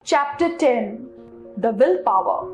Chapter 10 The Willpower.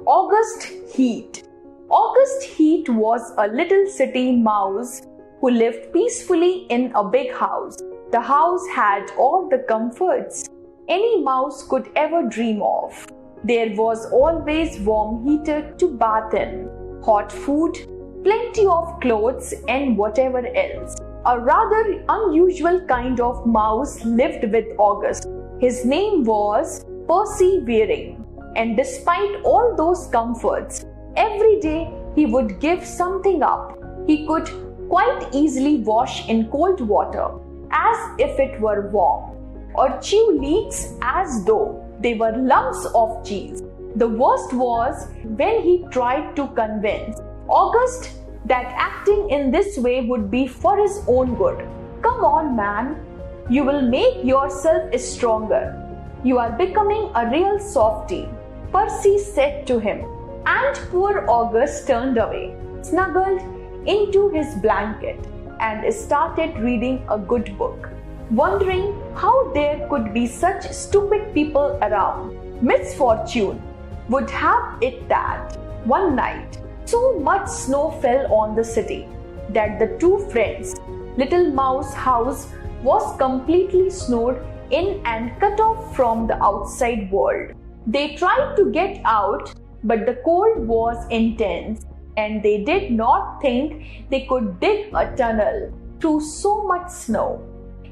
August Heat. August Heat was a little city mouse who lived peacefully in a big house. The house had all the comforts any mouse could ever dream of. There was always warm heater to bath in, hot food, plenty of clothes, and whatever else. A rather unusual kind of mouse lived with August. His name was Persevering, and despite all those comforts, every day he would give something up. He could quite easily wash in cold water as if it were warm, or chew leeks as though they were lumps of cheese. The worst was when he tried to convince August that acting in this way would be for his own good. Come on, man, you will make yourself stronger. You are becoming a real softy, Percy said to him, and poor August turned away, snuggled into his blanket, and started reading a good book, wondering how there could be such stupid people around. Misfortune would have it that one night so much snow fell on the city that the two friends' little mouse house was completely snowed in and cut off from the outside world. They tried to get out, but the cold was intense, and they did not think they could dig a tunnel through so much snow.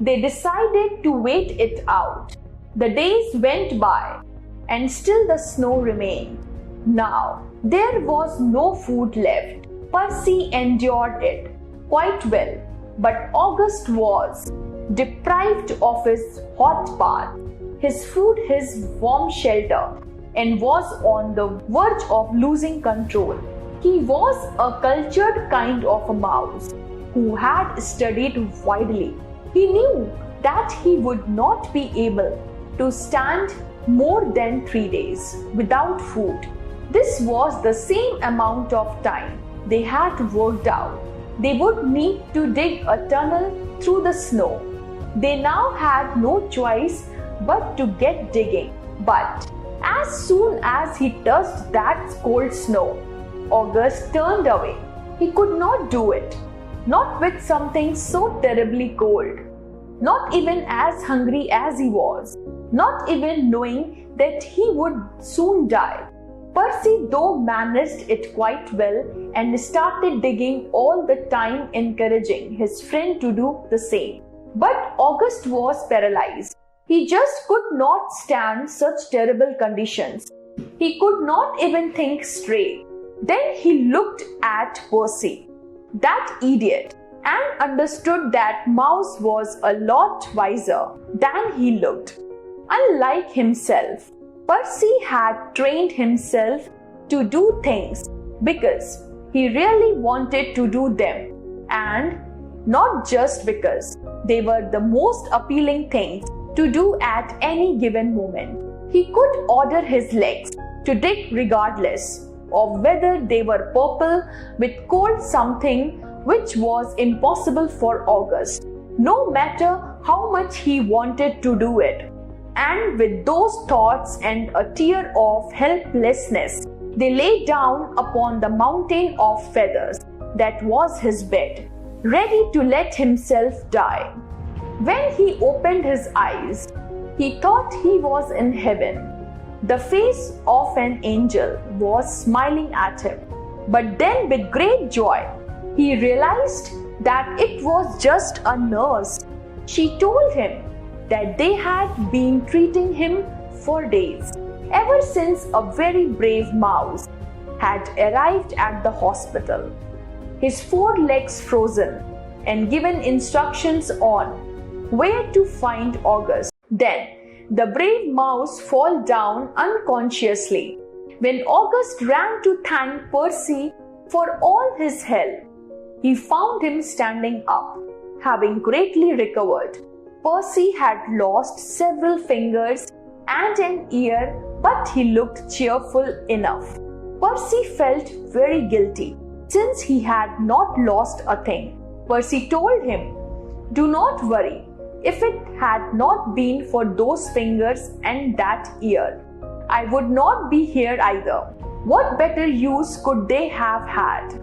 They decided to wait it out. The days went by, and still the snow remained. Now, there was no food left. Percy endured it quite well, but August was deprived of his hot bath, his food, his warm shelter, and was on the verge of losing control. He was a cultured kind of a mouse who had studied widely. He knew that he would not be able to stand more than 3 days without food. This was the same amount of time they had worked out. They would need to dig a tunnel through the snow. They now had no choice but to get digging. But as soon as he touched that cold snow, August turned away. He could not do it, not with something so terribly cold, not even as hungry as he was, not even knowing that he would soon die. Percy, though, managed it quite well and started digging all the time, encouraging his friend to do the same. But August was paralyzed. He just could not stand such terrible conditions. He could not even think straight. Then he looked at Percy, that idiot, and understood that Mouse was a lot wiser than he looked. Unlike himself, Percy had trained himself to do things because he really wanted to do them, and not just because they were the most appealing things to do at any given moment. He could order his legs to dig regardless of whether they were purple with cold, something which was impossible for August, no matter how much he wanted to do it. And with those thoughts and a tear of helplessness, they lay down upon the mountain of feathers that was his bed, ready to let himself die. When he opened his eyes, he thought he was in heaven. The face of an angel was smiling at him. But then, with great joy, he realized that it was just a nurse. She told him that they had been treating him for days, ever since a very brave mouse had arrived at the hospital, his 4 legs frozen, and given instructions on where to find August. Then the brave mouse fell down unconsciously. When August ran to thank Percy for all his help, he found him standing up, having greatly recovered. Percy had lost several fingers and an ear, but he looked cheerful enough. Percy felt very guilty since he had not lost a thing. Percy told him, "Do not worry. If it had not been for those fingers and that ear, I would not be here either. What better use could they have had?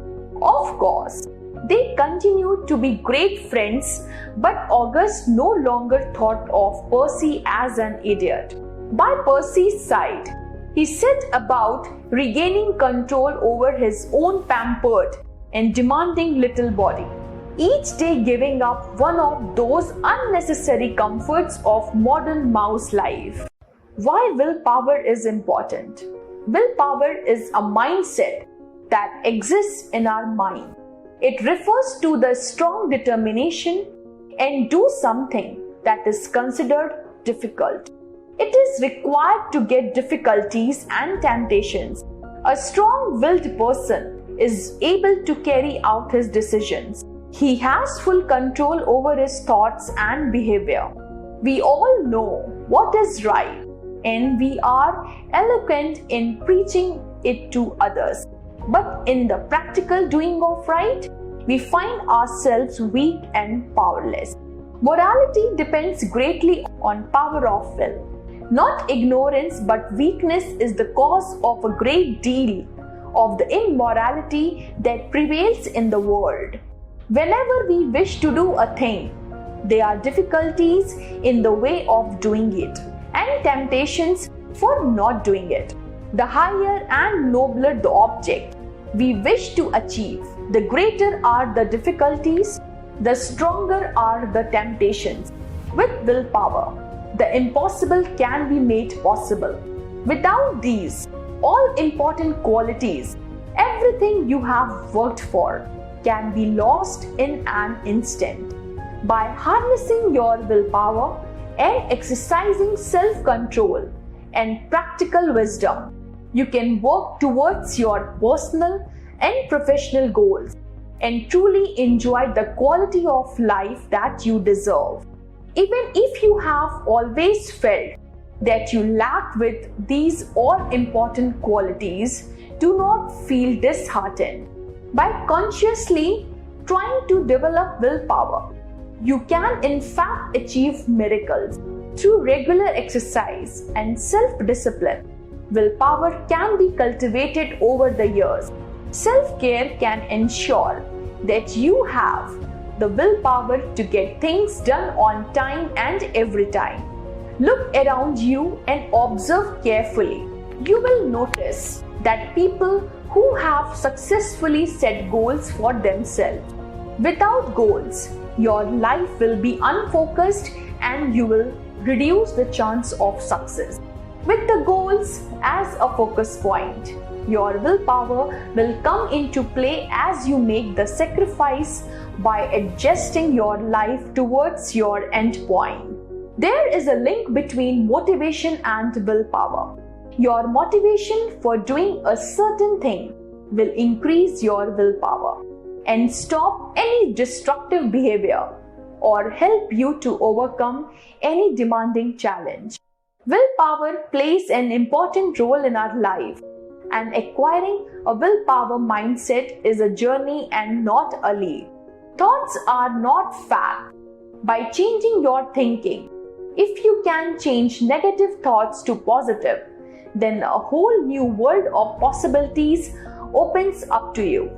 Of course, they continued to be great friends, but August no longer thought of Percy as an idiot. By Percy's side, he set about regaining control over his own pampered and demanding little body, each day giving up one of those unnecessary comforts of modern mouse life. Why willpower is important? Willpower is a mindset that exists in our mind. It refers to the strong determination and do something that is considered difficult. It is required to get difficulties and temptations. A strong-willed person is able to carry out his decisions. He has full control over his thoughts and behavior. We all know what is right, and we are eloquent in preaching it to others. But in the practical doing of right, we find ourselves weak and powerless. Morality depends greatly on power of will. Not ignorance but weakness is the cause of a great deal of the immorality that prevails in the world. Whenever we wish to do a thing, there are difficulties in the way of doing it and temptations for not doing it. The higher and nobler the object we wish to achieve, the greater are the difficulties, the stronger are the temptations. With willpower, the impossible can be made possible. Without these all important qualities, everything you have worked for can be lost in an instant. By harnessing your willpower and exercising self-control and practical wisdom, you can work towards your personal and professional goals and truly enjoy the quality of life that you deserve. Even if you have always felt that you lack with these all-important qualities, do not feel disheartened. By consciously trying to develop willpower, you can in fact achieve miracles. Through regular exercise and self-discipline, willpower can be cultivated over the years. Self-care can ensure that you have the willpower to get things done on time and every time. Look around you and observe carefully. You will notice that people who have successfully set goals for themselves. Without goals, your life will be unfocused and you will reduce the chance of success. With the goals as a focus point, your willpower will come into play as you make the sacrifice by adjusting your life towards your end point. There is a link between motivation and willpower. Your motivation for doing a certain thing will increase your willpower and stop any destructive behavior or help you to overcome any demanding challenge. Willpower plays an important role in our life, and acquiring a willpower mindset is a journey and not a leap. Thoughts are not fact. By changing your thinking, if you can change negative thoughts to positive, then a whole new world of possibilities opens up to you.